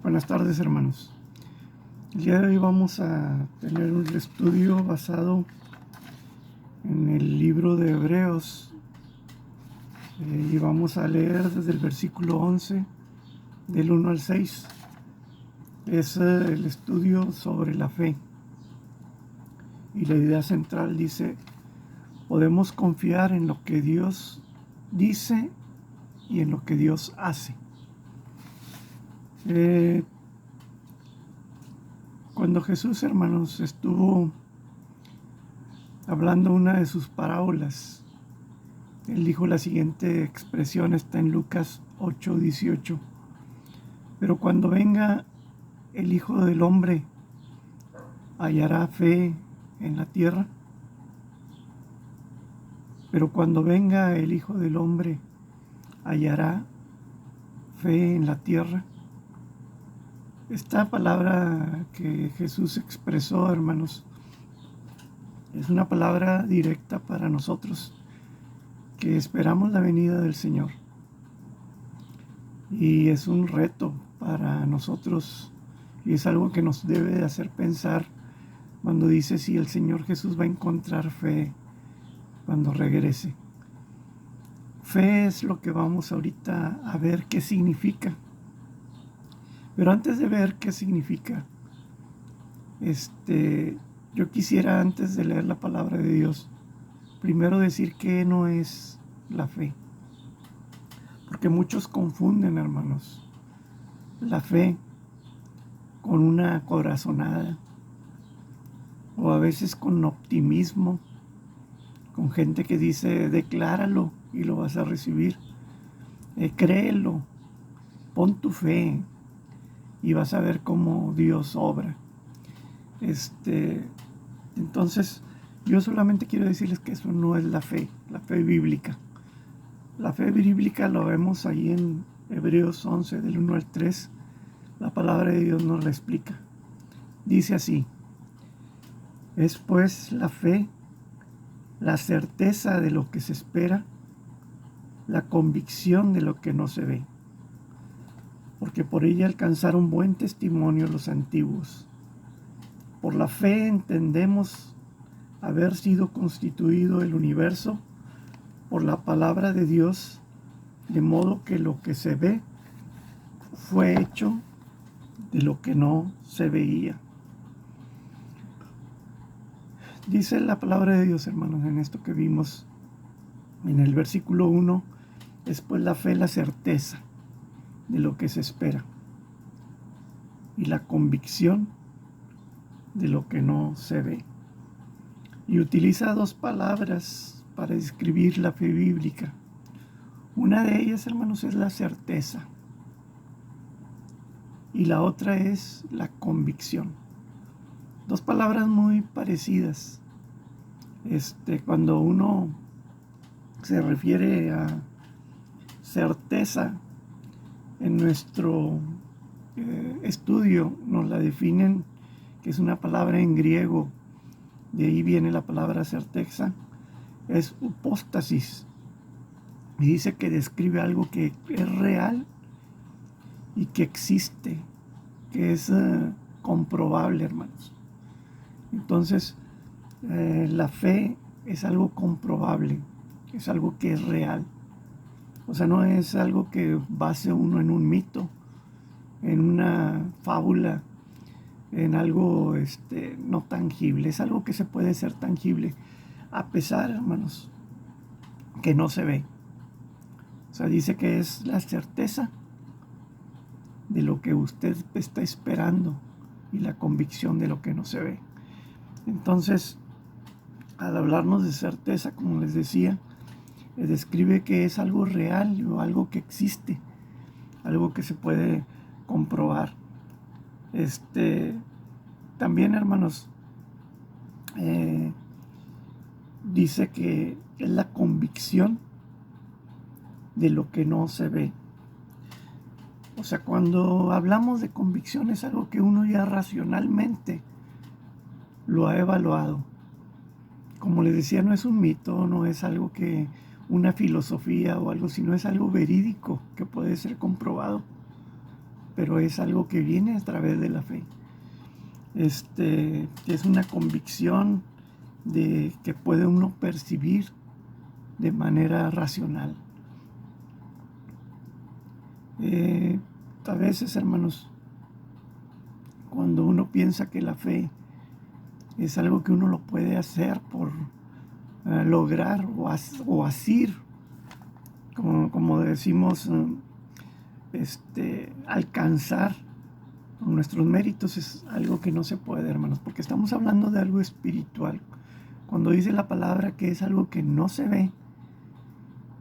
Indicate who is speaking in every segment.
Speaker 1: Buenas tardes, hermanos. El día de hoy vamos a tener un estudio basado en el libro de Hebreos y vamos a leer desde el versículo 11 del 1 al 6. Es el estudio sobre la fe y la idea central dice: podemos confiar en lo que Dios dice y en lo que Dios hace. Cuando Jesús, hermanos, estuvo hablando una de sus parábolas, él dijo la siguiente expresión, está en Lucas 8:18. Pero cuando venga el Hijo del Hombre, ¿hallará fe en la tierra? Pero cuando venga el Hijo del Hombre, ¿hallará fe en la tierra? Esta palabra que Jesús expresó, hermanos, es una palabra directa para nosotros que esperamos la venida del Señor. Y es un reto para nosotros y es algo que nos debe de hacer pensar cuando dice si el Señor Jesús va a encontrar fe cuando regrese. Fe es lo que vamos ahorita a ver qué significa. Pero antes de ver qué significa, yo quisiera, antes de leer la palabra de Dios, primero decir qué no es la fe. Porque muchos confunden, hermanos, la fe con una corazonada o a veces con optimismo, con gente que dice: decláralo y lo vas a recibir, créelo, pon tu fe y vas a ver cómo Dios obra. Entonces, yo solamente quiero decirles que eso no es la fe bíblica. La fe bíblica lo vemos ahí en Hebreos 11, del 1 al 3. La palabra de Dios nos la explica. Dice así: es pues la fe, la certeza de lo que se espera, la convicción de lo que no se ve. Porque por ella alcanzaron buen testimonio los antiguos. Por la fe entendemos haber sido constituido el universo por la palabra de Dios, de modo que lo que se ve fue hecho de lo que no se veía. Dice la palabra de Dios, hermanos, en esto que vimos en el versículo 1, es pues la fe, la certeza de lo que se espera y la convicción de lo que no se ve. Y utiliza dos palabras para describir la fe bíblica. Una de ellas, hermanos, es la certeza y la otra es la convicción. Dos palabras muy parecidas. Cuando uno se refiere a certeza, en nuestro estudio nos la definen, que es una palabra en griego, de ahí viene la palabra certeza, es hipóstasis, y dice que describe algo que es real y que existe, que es comprobable, hermanos. Entonces, la fe es algo comprobable, es algo que es real. O sea, no es algo que base uno en un mito, en una fábula, en algo no tangible. Es algo que se puede ser tangible, a pesar, hermanos, que no se ve. O sea, dice que es la certeza de lo que usted está esperando y la convicción de lo que no se ve. Entonces, al hablarnos de certeza, como les decía, describe que es algo real o algo que existe, algo que se puede comprobar. También, hermanos, dice que es la convicción de lo que no se ve. O sea, cuando hablamos de convicción es algo que uno ya racionalmente lo ha evaluado. Como les decía, no es un mito, no es algo que una filosofía o algo, sino es algo verídico que puede ser comprobado. pero es algo que viene a través de la fe. Es una convicción de que puede uno percibir de manera racional. A veces, hermanos, cuando uno piensa que la fe es algo que uno lo puede hacer por lograr o asir, como decimos, alcanzar nuestros méritos, es algo que no se puede, hermanos, porque estamos hablando de algo espiritual. Cuando dice la palabra que es algo que no se ve,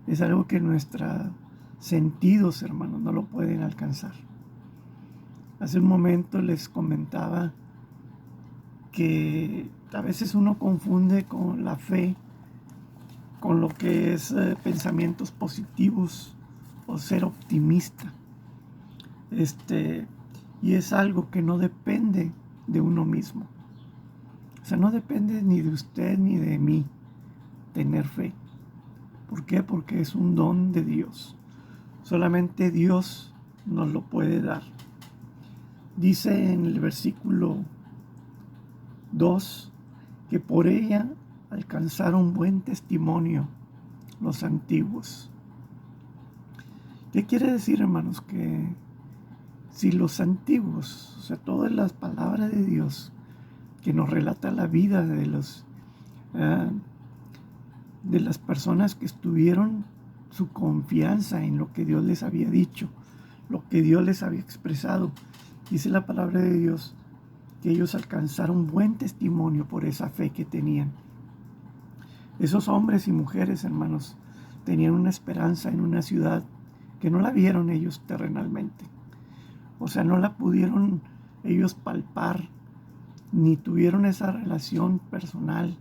Speaker 1: es algo que nuestros sentidos, hermanos, no lo pueden alcanzar. Hace un momento les comentaba que a veces uno confunde con la fe con lo que es pensamientos positivos o ser optimista. Y es algo que no depende de uno mismo. O sea, no depende ni de usted ni de mí tener fe. ¿Por qué? Porque es un don de Dios. Solamente Dios nos lo puede dar. Dice en el versículo 2 que por ella alcanzaron buen testimonio los antiguos. ¿Qué quiere decir, hermanos? Que si los antiguos, o sea, todas las palabras de Dios que nos relata la vida de las personas que estuvieron su confianza en lo que Dios les había dicho, lo que Dios les había expresado, dice la palabra de Dios que ellos alcanzaron buen testimonio por esa fe que tenían. Esos hombres y mujeres, hermanos, tenían una esperanza en una ciudad que no la vieron ellos terrenalmente. O sea, no la pudieron ellos palpar, ni tuvieron esa relación personal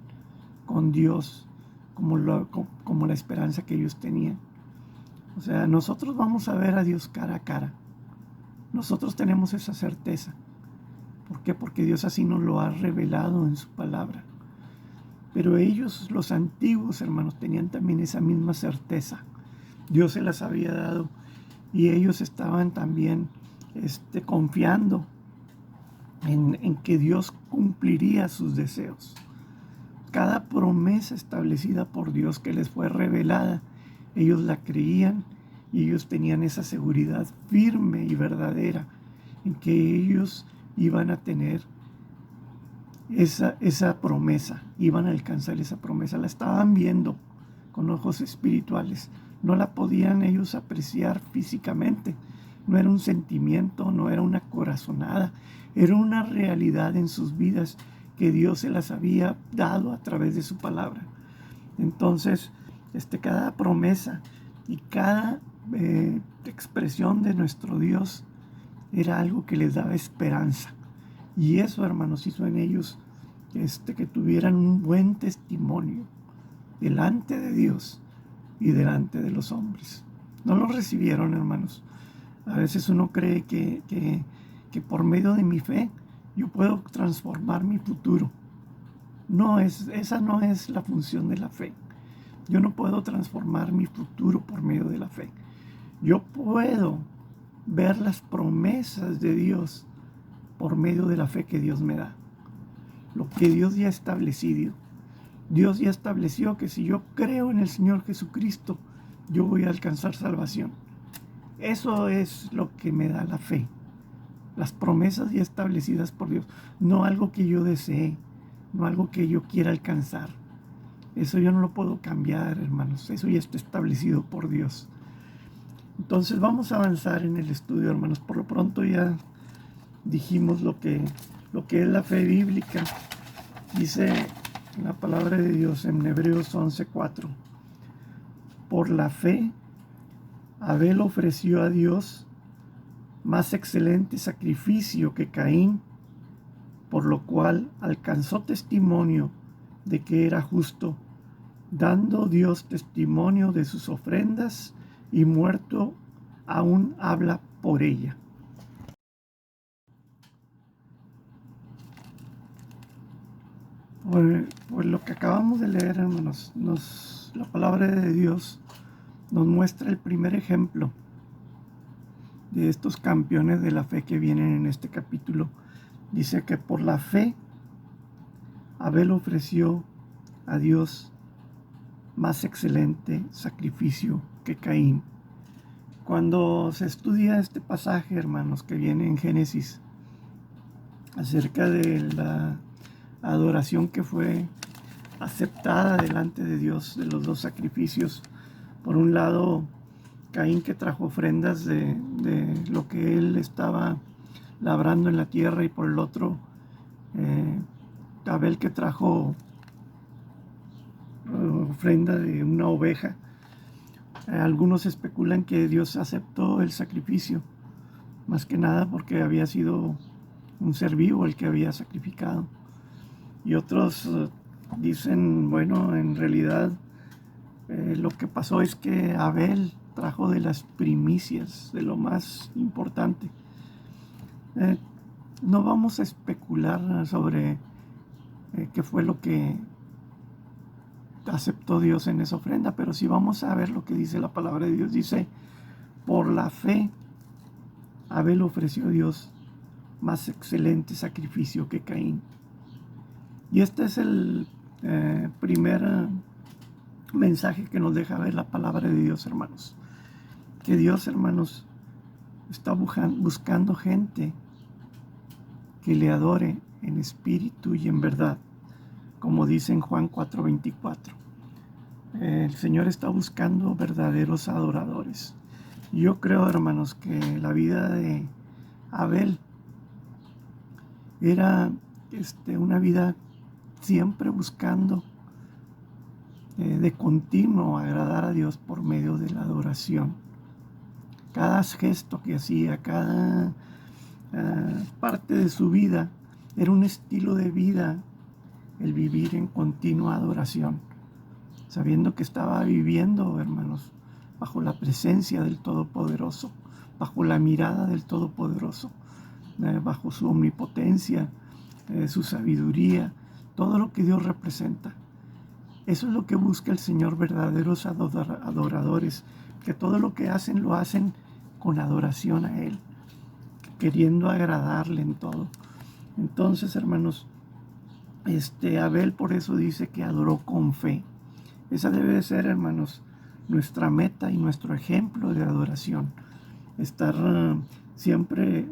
Speaker 1: con Dios como la esperanza que ellos tenían. O sea, nosotros vamos a ver a Dios cara a cara. Nosotros tenemos esa certeza. ¿Por qué? Porque Dios así nos lo ha revelado en su palabra. Pero ellos, los antiguos hermanos, tenían también esa misma certeza. Dios se las había dado y ellos estaban también confiando en que Dios cumpliría sus deseos. Cada promesa establecida por Dios que les fue revelada, ellos la creían y ellos tenían esa seguridad firme y verdadera en que ellos iban a tener esa promesa, iban a alcanzar esa promesa. La estaban viendo con ojos espirituales, no la podían ellos apreciar físicamente. No era un sentimiento, no era una corazonada, era una realidad en sus vidas que Dios se las había dado a través de su palabra. Entonces, cada promesa y cada expresión de nuestro Dios era algo que les daba esperanza. Y eso, hermanos, hizo en ellos que tuvieran un buen testimonio delante de Dios y delante de los hombres. No lo recibieron, hermanos. A veces uno cree que por medio de mi fe yo puedo transformar mi futuro. Esa no es la función de la fe. Yo no puedo transformar mi futuro por medio de la fe. Yo puedo ver las promesas de Dios por medio de la fe que Dios me da. Lo que Dios ya ha establecido. Dios ya estableció que si yo creo en el Señor Jesucristo, yo voy a alcanzar salvación. Eso es lo que me da la fe. Las promesas ya establecidas por Dios. No algo que yo desee, no algo que yo quiera alcanzar. Eso yo no lo puedo cambiar, hermanos. Eso ya está establecido por Dios. Entonces vamos a avanzar en el estudio, hermanos. Por lo pronto ya dijimos lo que es la fe bíblica. Dice la palabra de Dios en Hebreos 11:4. Por la fe, Abel ofreció a Dios más excelente sacrificio que Caín, por lo cual alcanzó testimonio de que era justo, dando Dios testimonio de sus ofrendas, y muerto aún habla por ella. Pues lo que acabamos de leer, hermanos, la palabra de Dios nos muestra el primer ejemplo de estos campeones de la fe que vienen en este capítulo. Dice que por la fe Abel ofreció a Dios más excelente sacrificio que Caín. Cuando se estudia este pasaje, hermanos, que viene en Génesis, acerca de la adoración que fue aceptada delante de Dios, de los dos sacrificios, por un lado, Caín, que trajo ofrendas de lo que él estaba labrando en la tierra, y por el otro, Abel, que trajo ofrenda de una oveja. Algunos especulan que Dios aceptó el sacrificio, más que nada porque había sido un ser vivo el que había sacrificado. Y otros dicen, bueno, en realidad lo que pasó es que Abel trajo de las primicias, de lo más importante. No vamos a especular sobre qué fue lo que aceptó Dios en esa ofrenda, pero sí vamos a ver lo que dice la palabra de Dios. Dice, por la fe Abel ofreció a Dios más excelente sacrificio que Caín. Y este es el primer mensaje que nos deja ver la palabra de Dios, hermanos. Que Dios, hermanos, está buscando gente que le adore en espíritu y en verdad, como dice en Juan 4:24. El Señor está buscando verdaderos adoradores. Yo creo, hermanos, que la vida de Abel era una vida siempre buscando de continuo agradar a Dios por medio de la adoración. Cada gesto que hacía, cada parte de su vida, era un estilo de vida el vivir en continua adoración, sabiendo que estaba viviendo, hermanos, bajo la presencia del Todopoderoso, bajo la mirada del Todopoderoso, bajo su omnipotencia, su sabiduría, todo lo que Dios representa. Eso es lo que busca el Señor, verdaderos adoradores, que todo lo que hacen lo hacen con adoración a Él, queriendo agradarle en todo. Entonces, hermanos, Abel por eso dice que adoró con fe. Esa debe de ser, hermanos, nuestra meta y nuestro ejemplo de adoración. Estar siempre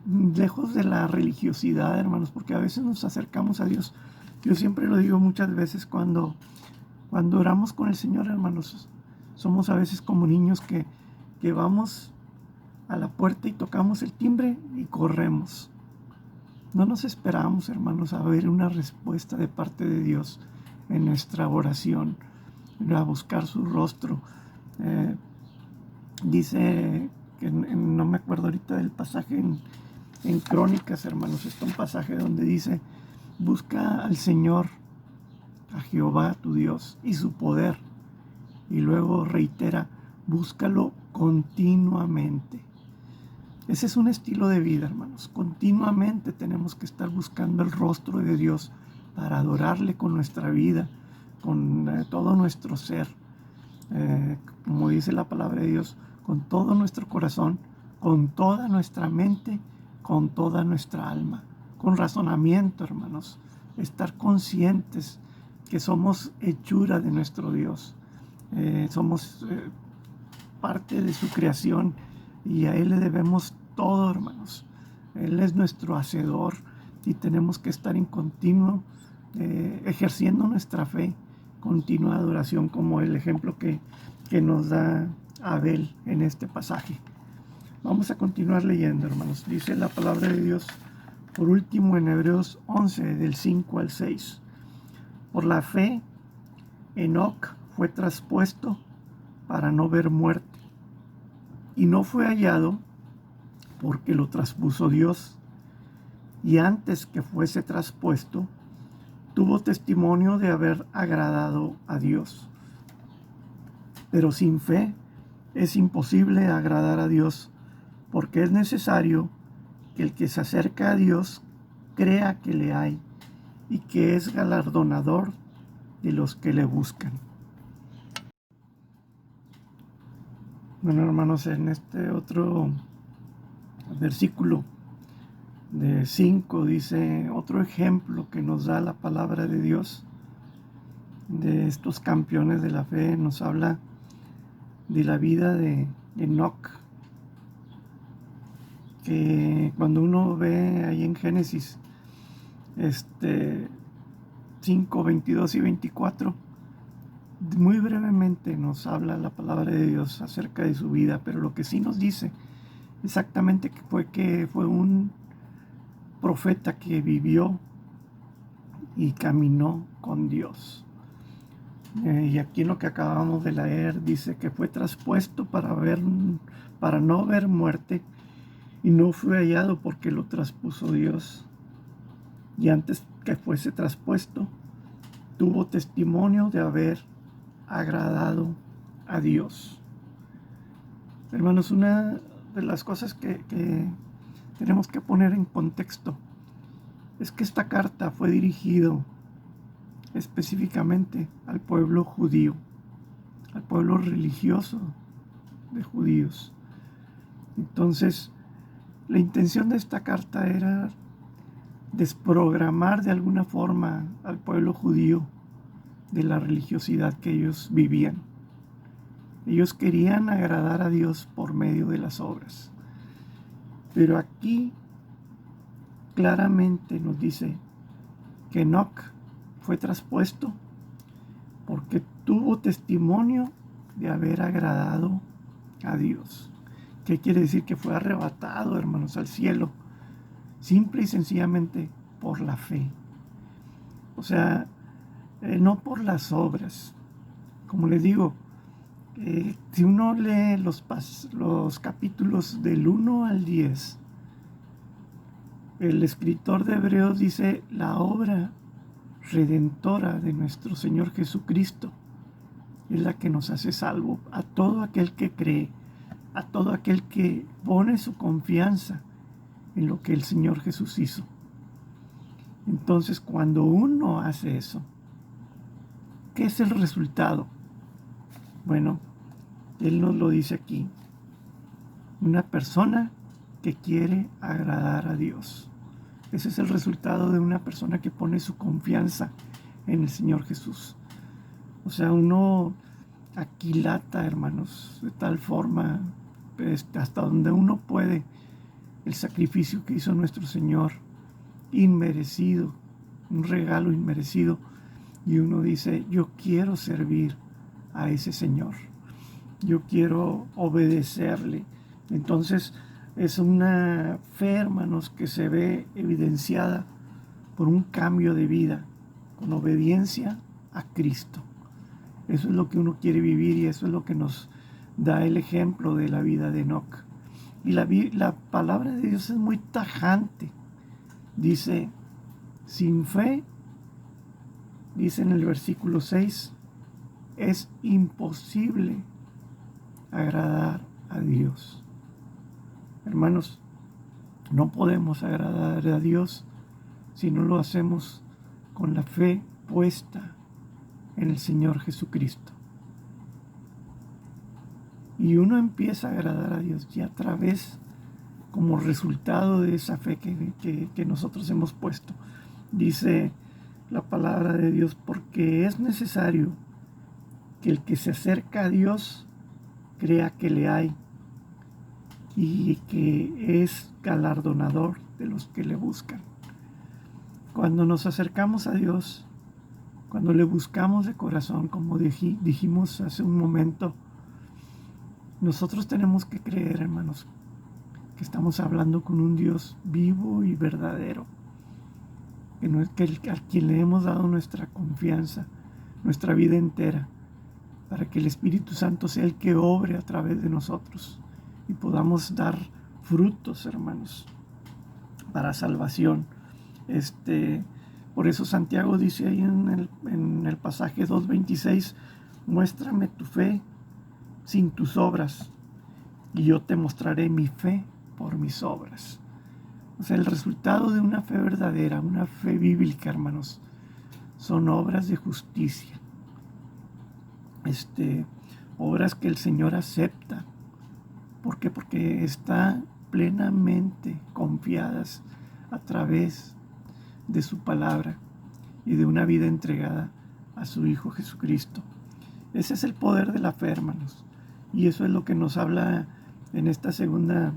Speaker 1: lejos de la religiosidad, hermanos, porque a veces nos acercamos a Dios. Yo siempre lo digo muchas veces cuando oramos con el Señor, hermanos, somos a veces como niños que vamos a la puerta y tocamos el timbre y corremos. No nos esperamos, hermanos, a ver una respuesta de parte de Dios en nuestra oración, a buscar su rostro. Dice que no me acuerdo ahorita del pasaje en Crónicas, hermanos, está un pasaje donde dice, busca al Señor, a Jehová tu Dios y su poder. Y luego reitera, búscalo continuamente. Ese es un estilo de vida, hermanos. Continuamente tenemos que estar buscando el rostro de Dios para adorarle con nuestra vida, con todo nuestro ser. Como dice la palabra de Dios, con todo nuestro corazón, con toda nuestra mente, con toda nuestra alma. Con razonamiento, hermanos. Estar conscientes que somos hechura de nuestro Dios. Somos parte de su creación y a Él le debemos todo, hermanos. Él es nuestro hacedor y tenemos que estar en continuo ejerciendo nuestra fe, continua adoración, como el ejemplo que nos da Abel en este pasaje. Vamos a continuar leyendo, hermanos. Dice la palabra de Dios por último en Hebreos 11 del 5 al 6. Por la fe Enoc fue traspuesto para no ver muerte, y no fue hallado porque lo traspuso Dios, y antes que fuese traspuesto, tuvo testimonio de haber agradado a Dios. Pero sin fe es imposible agradar a Dios, porque es necesario que el que se acerca a Dios crea que le hay y que es galardonador de los que le buscan. Bueno, hermanos, en este otro versículo de 5 dice otro ejemplo que nos da la palabra de Dios de estos campeones de la fe. Nos habla de la vida de Enoc, que cuando uno ve ahí en Génesis 5, 22 y 24, muy brevemente nos habla la palabra de Dios acerca de su vida, pero lo que sí nos dice exactamente que fue un profeta que vivió y caminó con Dios. Y aquí en lo que acabamos de leer dice que fue traspuesto para no ver muerte, y no fue hallado porque lo traspuso Dios. Y antes que fuese traspuesto, tuvo testimonio de haber agradado a Dios. Hermanos, una de las cosas que tenemos que poner en contexto es que esta carta fue dirigida específicamente al pueblo judío, al pueblo religioso de judíos. Entonces, la intención de esta carta era desprogramar de alguna forma al pueblo judío de la religiosidad que ellos vivían. Ellos querían agradar a Dios por medio de las obras. Pero aquí claramente nos dice que Enoc fue traspuesto porque tuvo testimonio de haber agradado a Dios. ¿Qué quiere decir? Que fue arrebatado, hermanos, al cielo, simple y sencillamente por la fe. O sea, no por las obras. Como les digo, si uno lee los capítulos del 1 al 10, el escritor de Hebreos dice: la obra redentora de nuestro Señor Jesucristo es la que nos hace salvo a todo aquel que cree, a todo aquel que pone su confianza en lo que el Señor Jesús hizo. Entonces, cuando uno hace eso, ¿qué es el resultado? Bueno, Él nos lo dice aquí: una persona que quiere agradar a Dios. Ese es el resultado de una persona que pone su confianza en el Señor Jesús. O sea, uno aquilata, hermanos, de tal forma, hasta donde uno puede, el sacrificio que hizo nuestro Señor, inmerecido, un regalo inmerecido, y uno dice: yo quiero servir a ese Señor, yo quiero obedecerle. Entonces es una fe, hermanos, que se ve evidenciada por un cambio de vida, con obediencia a Cristo. Eso es lo que uno quiere vivir, y eso es lo que nos da el ejemplo de la vida de Enoc. Y la palabra de Dios es muy tajante. Dice: sin fe, dice en el versículo 6, es imposible agradar a Dios. Hermanos, no podemos agradar a Dios si no lo hacemos con la fe puesta en el Señor Jesucristo. Y uno empieza a agradar a Dios y a través, como resultado de esa fe que nosotros hemos puesto. Dice la palabra de Dios: porque es necesario que el que se acerca a Dios crea que le hay y que es galardonador de los que le buscan. Cuando nos acercamos a Dios, cuando le buscamos de corazón, como dijimos hace un momento, nosotros tenemos que creer, hermanos, que estamos hablando con un Dios vivo y verdadero, a quien le hemos dado nuestra confianza, nuestra vida entera, para que el Espíritu Santo sea el que obre a través de nosotros y podamos dar frutos, hermanos, para salvación. Por eso Santiago dice ahí en el pasaje 2:26: muéstrame tu fe sin tus obras, y yo te mostraré mi fe por mis obras. O sea, el resultado de una fe verdadera, una fe bíblica, hermanos, son obras de justicia. Obras que el Señor acepta, ¿Por qué? Porque está plenamente confiadas a través de su palabra y de una vida entregada a su Hijo Jesucristo. Ese es el poder de la fe, hermanos. Y eso es lo que nos habla en esta segunda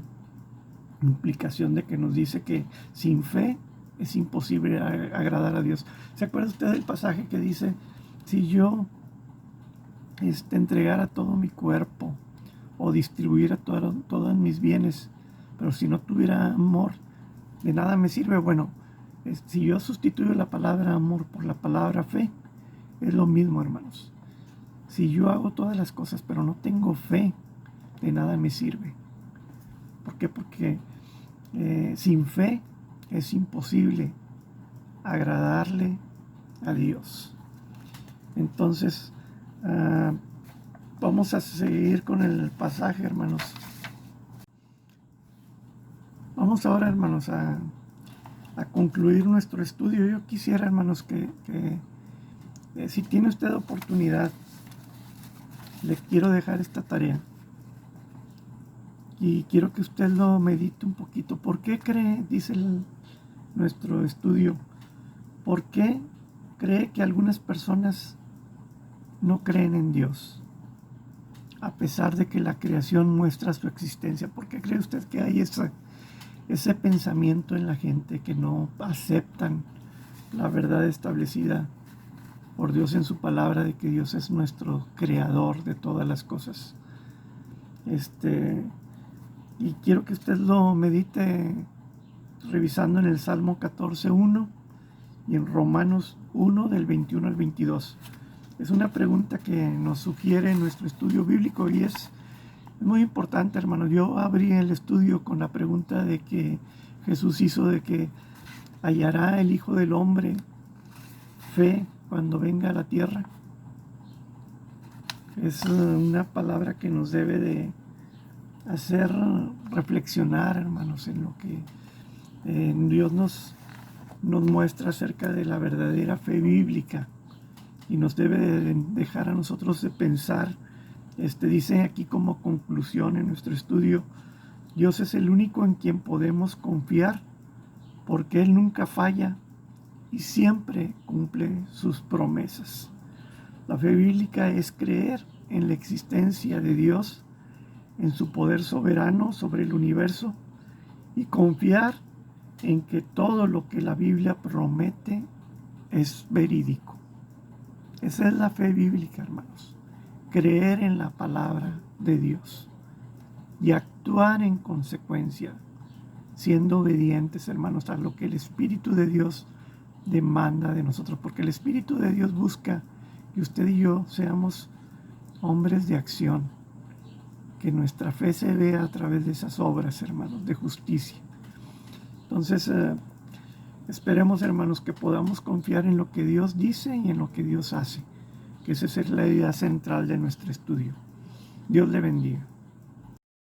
Speaker 1: implicación, de que nos dice que sin fe es imposible agradar a Dios. ¿Se acuerda usted del pasaje que dice: si yo entregara todo mi cuerpo o distribuyera todos mis bienes, pero si no tuviera amor, de nada me sirve? Bueno, si yo sustituyo la palabra amor por la palabra fe, es lo mismo, hermanos. Si yo hago todas las cosas pero no tengo fe, de nada me sirve. ¿Por qué? Porque sin fe es imposible agradarle a Dios. Entonces, vamos a seguir con el pasaje, hermanos. Vamos ahora, hermanos, a concluir nuestro estudio. Yo quisiera, hermanos, que si tiene usted oportunidad, le quiero dejar esta tarea. Y quiero que usted lo medite un poquito. ¿Por qué cree, dice nuestro estudio, por qué cree que algunas personas no creen en Dios, a pesar de que la creación muestra su existencia? ¿Por qué cree usted que hay ese pensamiento en la gente, que no aceptan la verdad establecida por Dios en su palabra, de que Dios es nuestro creador de todas las cosas? Y quiero que usted lo medite revisando en el Salmo 14:1 y en Romanos 1 del 21 al 22. Es una pregunta que nos sugiere nuestro estudio bíblico y es muy importante, hermano. Yo abrí el estudio con la pregunta de que Jesús hizo, de que hallará el Hijo del Hombre fe cuando venga a la tierra. Es una palabra que nos debe de hacer reflexionar, hermanos, en lo que Dios nos muestra acerca de la verdadera fe bíblica, y nos debe de dejar a nosotros de pensar. Dice aquí como conclusión en nuestro estudio: Dios es el único en quien podemos confiar, porque Él nunca falla y siempre cumple sus promesas. La fe bíblica es creer en la existencia de Dios, en su poder soberano sobre el universo, y confiar en que todo lo que la Biblia promete es verídico. Esa es la fe bíblica, hermanos. Creer en la palabra de Dios y actuar en consecuencia, siendo obedientes, hermanos, a lo que el Espíritu de Dios demanda de nosotros, porque el Espíritu de Dios busca que usted y yo seamos hombres de acción, que nuestra fe se vea a través de esas obras, hermanos, de justicia. Entonces, esperemos, hermanos, que podamos confiar en lo que Dios dice y en lo que Dios hace, que esa es la idea central de nuestro estudio. Dios le bendiga.